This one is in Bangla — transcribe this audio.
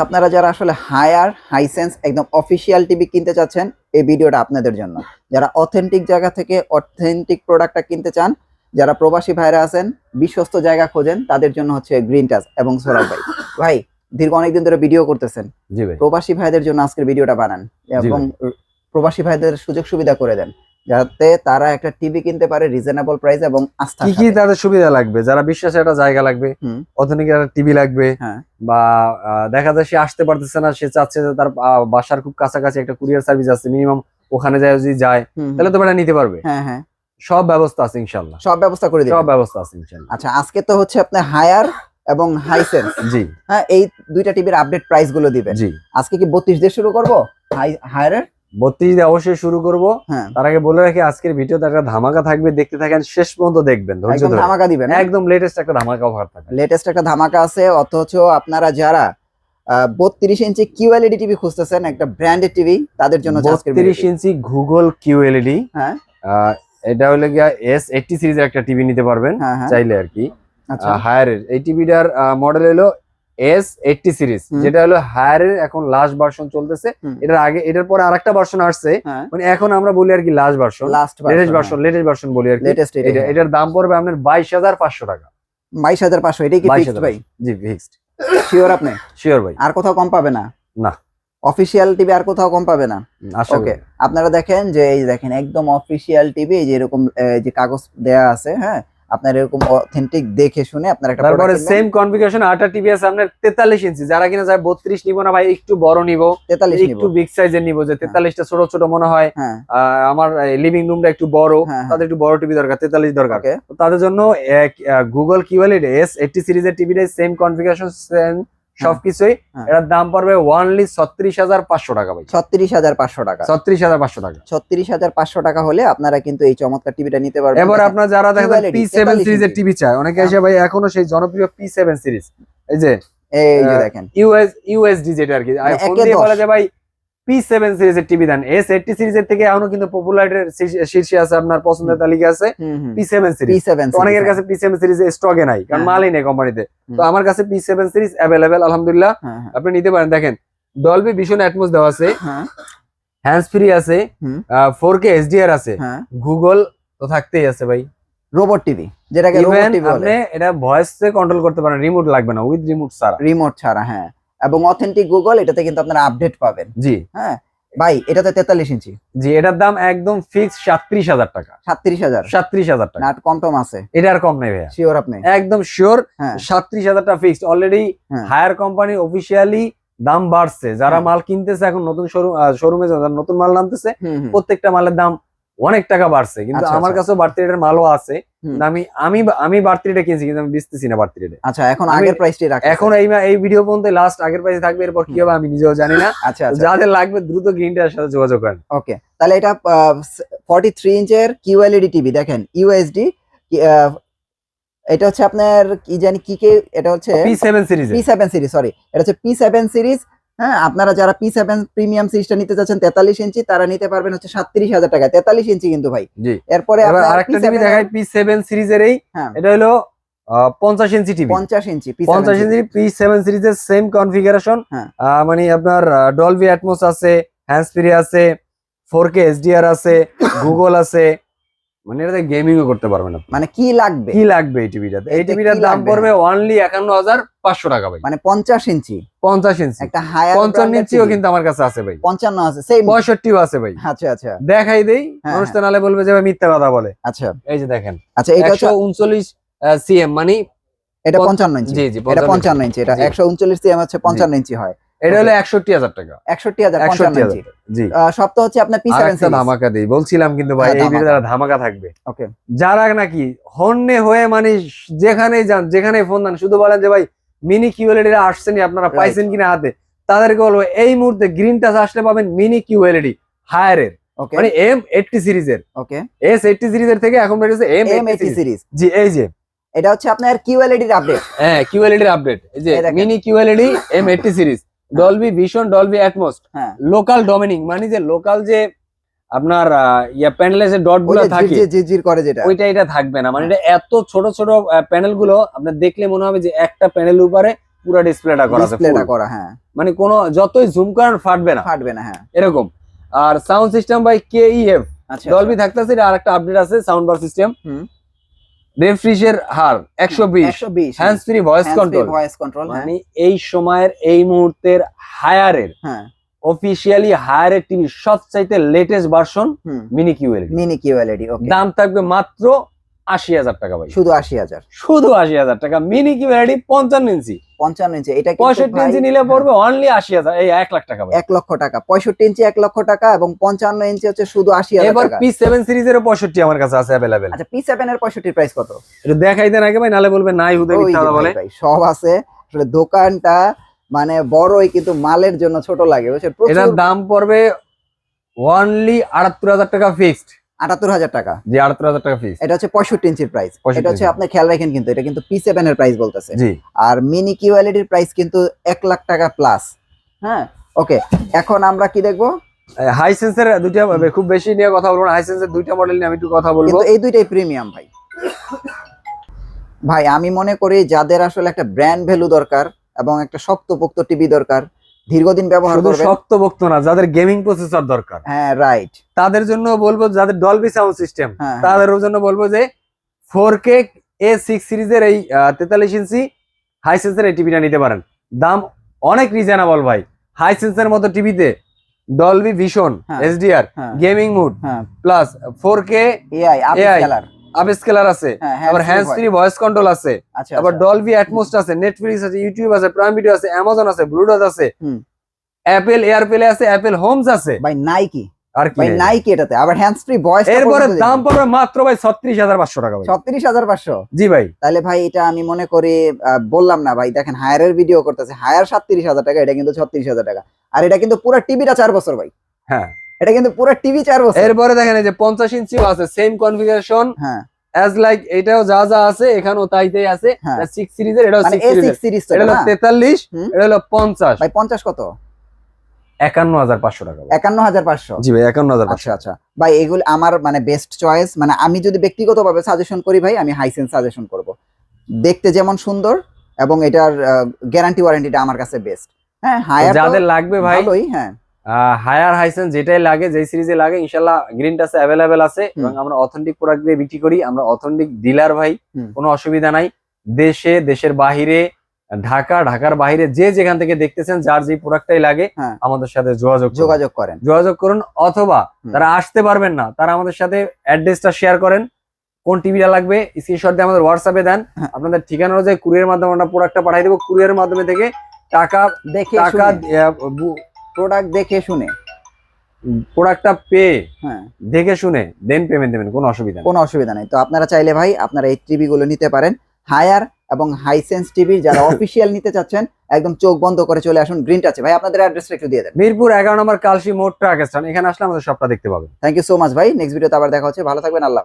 আপনারা যারা আসলে হায়ার হাইসেন্স একদম অফিসিয়াল টিভি কিনতে চাচ্ছেন, এই ভিডিওটা আপনাদের জন্য। যারা অথেন্টিক জায়গা থেকে অথেন্টিক প্রোডাক্টটা কিনতে চান, যারা প্রবাসী ভাইরা আছেন, বিশ্বস্ত জায়গা খোঁজেন, তাদের জন্য হচ্ছে গ্রিন টাচ এবং সোলার ভাই। ভাই দীর্ঘ অনেকদিন ধরে ভিডিও করতেছেন, জি ভাই। প্রবাসী ভাইদের জন্য আজকের ভিডিওটা বানান এবং প্রবাসী ভাইদের সুযোগ সুবিধা করে দেন, যাতে তারা একটা টিভি কিনতে পারে রিজনেবল প্রাইস এবং আস্থা। কি তাদের সুবিধা লাগবে? যারা বিশ্বাসের একটা জায়গা লাগবে, অথেন্টিক একটা টিভি লাগবে, বা দেখা যায় সে আসতে পারতেছে না, সে চাচ্ছে যে তার বাসার খুব কাছাকাছি একটা কুরিয়ার সার্ভিস আছে, মিনিমাম ওখানে যায় যদি যায় তাহলে তো এটা নিতে পারবে। হ্যাঁ হ্যাঁ, সব ব্যবস্থা আছে ইনশাআল্লাহ, সব ব্যবস্থা করে দিবেন। সব ব্যবস্থা আছে ইনশাআল্লাহ। আচ্ছা, আজকে তো হচ্ছে আপনি হায়ার এবং হাইসেন্স, জি হ্যাঁ, এই দুইটা টিভির আপডেট প্রাইস গুলো দিবেন। জি, আজকে কি 32 দিয়ে শুরু করব? হায়ারের 32 দিয়ে অবশ্যই শুরু করব। তার আগে বলে রাখি, আজকের ভিডিওতে একটা ধামাকা থাকবে, দেখতে থাকেন, শেষ পর্যন্ত দেখবেন, ধৈর্য ধরে। ধামাকা দিবেন, একদম লেটেস্ট একটা ধামাকা অফার থাকবে, লেটেস্ট একটা ধামাকা আছে। অথচ আপনারা যারা 32 ইঞ্চি কিউএলইডি টিভি খুঁজতেছেন, একটা ব্র্যান্ডেড টিভি, তাদের জন্য 32 ইঞ্চি গুগল কিউএলইডি, হ্যাঁ এটা হলো গিয়া S80 সিরিজের একটা টিভি নিতে পারবেন চাইলে আর কি। হায়ারের এই টিভিটার মডেল হলো S80 সিরিজ, যেটা হলো হায়ারের এখন লাস্ট ভার্সন চলতেছে। এটার আগে, এটার পরে আরেকটা ভার্সন আসছে, মানে এখন আমরা বলি আর কি লাস্ট ভার্সন, লেটেস্ট ভার্সন বলি আর কি। এটার দাম পড়বে আপনার 22,500 টাকা। 22,500, এটাই কি ফিক্সড ভাই? জি ফিক্সড। শিওর আপনি? শিওর ভাই, আর কোথাও কম পাবে না? না, অফিসিয়াল টিভি আর কোথাও কম পাবে না। ওকে, আপনারা দেখেন যে এই দেখেন একদম অফিসিয়াল টিভি, যে এরকম যে কাগজ দেয়া আছে, হ্যাঁ, আপনার এরকম অথেন্টিক দেখে শুনে আপনার একটা প্রোডাক্ট। তারপরে সেম কনফিগারেশন আটা টিভি আছে আপনার 43 ইঞ্চি। যারা কিনা যায় 32 নিব না ভাই, একটু বড় নিব, 43 নিব, একটু বিগ সাইজের নিব, যে 43টা ছোট ছোট মনে হয়, আমার লিভিং রুমটা একটু বড়, তাদের একটু বড় টিভি দরকার, 43 দরকার। তাদের জন্য গুগল কিউএলইডি S80 সিরিজের টিভিটাই সেম কনফিগারেশন, সেম সবকিছুই। এটার দাম পড়বে অনলি 36,500 টাকা ভাই। 36,500 টাকা, 36,500 টাকা, 36,500 টাকা হলে আপনারা কিন্তু এই চমৎকার টিভিটা নিতে পারবেন। এবার আপনারা যারা দেখেন P7 সিরিজের টিভি চায়, অনেকে এসে ভাই এখনো সেই জনপ্রিয় P7 সিরিজ, এই যে দেখেন USD যেটা আর কি, ফোন দিয়ে বলে যে ভাই P7 সিরিজের টিভি দেন। S80 সিরিজের থেকে এখনো কিন্তু পপুলারিটির শীর্ষে আছে, আপনার পছন্দের তালিকা আছে P7 সিরিজ। অনেকের কাছে P7 সিরিজ স্টকে নাই, কারণ মালই নেই কোম্পানিতে। তো আমার কাছে P7 সিরিজ अवेलेबल আলহামদুলিল্লাহ, আপনি নিতে পারেন। দেখেন ডলবি ভিশন অ্যাটমস দেওয়া আছে, হ্যান্ডস ফ্রি আছে, 4K HDR আছে, গুগল তো থাকতেই আছে ভাই। রোবট টিভি, যেটাকে রোবট টিভি বলে, আপনি এটা ভয়েসে কন্ট্রোল করতে পারেন, রিমোট লাগবে না, উইথ রিমোট ছাড়া, হ্যাঁ। এবং অথেন্টিক গুগল, এটাতে কিন্তু আপনারা আপডেট পাবেন। জি হ্যাঁ ভাই, এটাতে 43 ইঞ্চি। জি, এটার দাম একদম ফিক্স 37,000 টাকা। 37,000 টাকা, না কম টম আছে? এটা আর কম নাই ভাইয়া। শিওর আপনি? একদম শিওর, 37,000 টাকা fixed. Already higher company officially দাম বাড়ছে, যারা মাল কিনতেছে এখন, নতুন শোরুমে নতুন মাল নামতেছে, প্রত্যেকটা মালের দাম অনেক টাকা বাড়ছে। কিন্তু আমার কাছেও বাড়তি রেটের মালও আছে, আমি বাড়তি রেটে কিনছি, কিন্তু আমি বেচতেছি না বাড়তি রেটে। আচ্ছা, এখন আগের প্রাইসটাই রাখছি। এখন এই ভিডিও পর্যন্ত লাস্ট আগের প্রাইসে থাকবে, এরপর কি হবে আমি নিজেও জানি না। আচ্ছা, যাদের লাগবে দ্রুত গ্রিনটার সাথে যোগাযোগ করেন। ওকে, তাহলে এটা 43 ইঞ্চের কিউএলইডি টিভি, দেখেন USD, এটা হচ্ছে আপনার কি জানি কি কে, এটা হচ্ছে P7 সিরিজ, সরি, এটা হচ্ছে P7 সিরিজ। হ্যাঁ, আপনারা যারা P7 প্রিমিয়াম সিরিজটা নিতে যাচ্ছেন 43 ইঞ্চি, তারা নিতে পারবেন হচ্ছে 37,000 টাকা। 43 ইঞ্চি কিন্তু ভাই। এরপরে আরেকটা টিভি দেখাই P7 সিরিজের, এটা হলো 50 ইঞ্চি টিভি। 50 ইঞ্চি P7 সিরিজের সেম কনফিগারেশন, মানে আপনার ডলবি অ্যাটমস আছে, হ্যান্ডস ফ্রি আছে, 4K HDR আছে, গুগল আছে, মানে এটাতে গেমিংও করতে পারবেন। মানে কি লাগবে এই টিভিটাতে? এই টিভিটার দাম পড়বে অনলি 51,500 টাকা ভাই। মানে 50 ইঞ্চি একটা হায়ার 55 ইঞ্চিও কিন্তু আমার কাছে আছে ভাই, 55 আছে, সেই 65ও আছে ভাই। আচ্ছা দেখাই দেই, মানুষ তো নালে বলবে যে ভাই মিথ্যা কথা বলে। আচ্ছা, এই যে দেখেন, আচ্ছা, এটা 139 cm, মানে এটা 55 ইঞ্চি। জি, এটা 55 ইঞ্চি, এটা 139 cm হচ্ছে 55 ইঞ্চি হয়। এটা হলো 61,000 টাকা। 61,000 55 ইঞ্চি। জি, সব তো হচ্ছে আপনার P7 সিরিজ। ধামাকা দেই বলছিলাম, কিন্তু ভাই এই ভিডিওতে ধামাকা থাকবে। ওকে, যারা নাকি হন্যে হয়ে, মানে যেখানে যান, যেখানে ফোন দেন, শুধু বলেন যে ভাই মিনি কিউএলইডি আসছেনি, আপনারা পাইছেন কিনা হাতে, তাদেরকে বলবো এই মুহূর্তে গ্রিন টাচ আসলে পাবেন মিনি কিউএলইডি হায়ারের, মানে M80 সিরিজের। ওকে, S80 সিরিজের থেকে এখন বেরিয়েছে M80 সিরিজ। জি, এই যে এটা হচ্ছে আপনার কিউএলইডির আপডেট। হ্যাঁ, কিউএলইডির আপডেট, এই যে mini QLED M80 series, Dolby Vision, Dolby Atmos, local dimming, মানে যে লোকাল যে আপনার প্যানেলে যে ডট গুলো থাকে, জিজির করে যেটা, এটা থাকবে না। মানে এটা এত ছোট ছোট প্যানেল গুলো আপনার দেখলে মনে হবে যে একটা প্যানেল উপরে পুরো ডিসপ্লেটা করা আছে, ডিসপ্লেটা করা, হ্যাঁ, মানে কোনো যতই জুম করেন ফাটবে না, হ্যাঁ, এরকম। আর সাউন্ড সিস্টেম ভাই KEF আচ্ছা, ডলবি থাকতেছে, এটা আরেকটা আপডেট আছে সাউন্ড বার সিস্টেম। হুম, রিফ্রেশের হার 120, হ্যান্ডস ফ্রি ভয়েস কন্ট্রোল, মানে এই সময়ের এই মুহূর্তের হায়ারের, হ্যাঁ, অফিশিয়ালি হায়ারের টিভি সবচাইতে লেটেস্ট ভার্সন মিনি কিউএলইডি। ওকে, দাম থাকবে মাত্র 80,000 টাকা ভাই, শুধু 80,000, শুধু 80,000 টাকা। মিনি কিউএলইডি 55 ইঞ্চি, 55 ইঞ্চি, এটা 65 ইঞ্চি নিলে পড়বে অনলি 80,000, এই 1 লাখ টাকা ভাই, 1 লক্ষ টাকা। 65 ইঞ্চি 1 লক্ষ টাকা এবং 55 ইঞ্চি হচ্ছে শুধু 80,000 এবার টাকা। P7 সিরিজের 65 আমার কাছে আছে अवेलेबल। আচ্ছা, P7 এর 65 প্রাইস কত? এটা দেখাই দেন আগে ভাই, নালে বলবে নাই হুদে মিথ্যা কথা বলে। ভাই সব আছে, আসলে দোকানটা মানে বড়ই কিন্তু মালের জন্য ছোট লাগে, বুঝছেন? এটার দাম পড়বে অনলি 78,000 টাকা ফিক্সড। 78,000 টাকা, জি 78,000 টাকা ফিক্সড। এটা হচ্ছে 65 ইঞ্চির প্রাইস। 65 এটা হচ্ছে আপনি খেয়াল রাখেন, কিন্তু এটা কিন্তু P7 এর প্রাইস বলতেছে। জি, আর মিনি কিউএলইডির প্রাইস কিন্তু 1 লাখ টাকা প্লাস। হ্যাঁ, ওকে, এখন আমরা কি দেখবো? হাইসেন্সের দুইটা, খুব বেশি নিয়ে কথা বলবো না, হাইসেন্সের দুইটা মডেল নিয়ে আমি একটু কথা বলবো। কিন্তু এই দুইটাই প্রিমিয়াম ভাই। ভাই আমি মনে করি যাদের আসলে একটা ব্র্যান্ড ভ্যালু দরকার এবং একটা শক্তপোক্ত টিভি দরকার, দীর্ঘদিন ব্যবহার শুধু করবে, শক্তপোক্ত না, যাদের গেমিং প্রসেসর দরকার, হ্যাঁ রাইট, তাদের জন্য বলবো, যাদের ডলবি সাউন্ড সিস্টেম, হ্যাঁ, তাদের জন্য বলবো যে 4K A6 সিরিজের এই 43 ইঞ্চি হাইসেন্সের এই টিভিটা নিতে পারেন। দাম অনেক রিজনেবল ভাই। হাইসেন্সের মতো টিভিতে ডলবি ভিশন, হ্যাঁ, HDR, হ্যাঁ, গেমিং মুড হ্যাঁ, plus 4K AI AI, colour, upscaler আছে, হ্যাঁ, আবার হ্যান্ডস ফ্রি ভয়েস কন্ট্রোল আছে, আচ্ছা, আবার ডলবি অ্যাটমোস আছে, নেটফ্লিক্স আছে, ইউটিউব আছে, প্রাইম ভিডিও আছে, অ্যামাজন আছে, ব্লুটুথ আছে, হুম, অ্যাপল এয়ারপ্লে আছে, অ্যাপল হোমস আছে, ভাই নাইকি, আর কি ভাই নেই? নাইকি এটাতে আবার হ্যান্ডস ফ্রি ভয়েস। এরপরে দাম পড়বে মাত্র ভাই 36,500 টাকা ভাই। 36,500? জি ভাই, তাহলে ভাই এটা আমি মনে করি বললাম না ভাই, দেখেন হায়ারের ভিডিও করতেছে, হায়ার 37,000 টাকা, এটা কিন্তু 36,000 টাকা। আর এটা কিন্তু পুরো টিভিটা 4 বছর ভাই, হ্যাঁ, এটা কিন্তু পুরো টিভি 4 বছর। এরপরে দেখেন এই যে 50 ইঞ্চিও আছে, সেম কনফিগারেশন হ্যাঁ, অ্যাজ লাইক এটাও যা যা আছে এখানেও তাই আছে। হ্যাঁ। 6 সিরিজের, এটাও মানে 6 A6 সিরিজের, সিরিজ তো এটা হলো না? 43, হুম। এটা হলো 50। ভাই 50 কত? 51,500 টাকা ভাই। 51,500? জি ভাই 51,500। আচ্ছা আচ্ছা ভাই, এগুলো আমার মানে বেস্ট চয়েস। মানে আমি যদি ব্যক্তিগতভাবে সাজেশন করি ভাই, আমি হাইসেন্স সাজেশন করব। দেখতে যেমন সুন্দর এবং এটার গ্যারান্টি ওয়ারেন্টিটা আমার কাছে বেস্ট। হ্যাঁ, হায়ার যাদের লাগবে ভাই, ভালোই, হ্যাঁ, হায়ার হাইসেন্স যেটাই লাগে, যেই সিরিজে লাগে, ইনশাআল্লাহ গ্রিন টাচে अवेलेबल আছে এবং আমরা অথেন্টিক প্রোডাক্ট দিয়ে বিক্রি করি। আমরা অথেন্টিক ডিলার ভাই, কোনো অসুবিধা নাই। দেশে, দেশের বাহিরে, ঢাকার বাইরে যে যেখান থেকে দেখতেছেন, যার যে প্রোডাক্টটাই লাগে হ্যাঁ, আমাদের সাথে যোগাযোগ করুন, অথবা তারা আসতে পারবেন না, তারা আমাদের সাথে অ্যাড্রেসটা শেয়ার করেন, কোন টিভিটা লাগবে স্ক্রিনশট দিয়ে আমাদের হোয়াটসঅ্যাপে দেন, আপনাদের ঠিকানা অনুযায়ী কুরিয়ারের মাধ্যমে আমরা প্রোডাক্টটা পাঠিয়ে দেবো। কুরিয়ারের মাধ্যমে থেকে টাকা প্রোডাক্ট দেখে শুনে, প্রোডাক্টটা পেয়ে হ্যাঁ, দেখে শুনে দেন পেমেন্ট দেবেন, কোনো অসুবিধা নেই। তো আপনারা চাইলে ভাই আপনারা এই টিভি গুলো নিতে পারেন, হায়ার এবং হাইসেন্স টিভি। যারা অফিসিয়াল নিতে চাচ্ছেন, একদম চোখ বন্ধ করে চলে আসুন গ্রিন টাচে। ভাই আপনাদের অ্যাড্রেসটা একটু দিয়ে দেন। মিরপুর 11 নম্বর কালসি মোড় ট্রাক স্ট্যান্ড, এখানে আসলে আমাদের শপটা দেখতে পাবেন। থ্যাংক ইউ সো মাচ ভাই। নেক্সট ভিডিওতে আবার দেখা হচ্ছে, ভালো থাকবেন, আল্লাহ।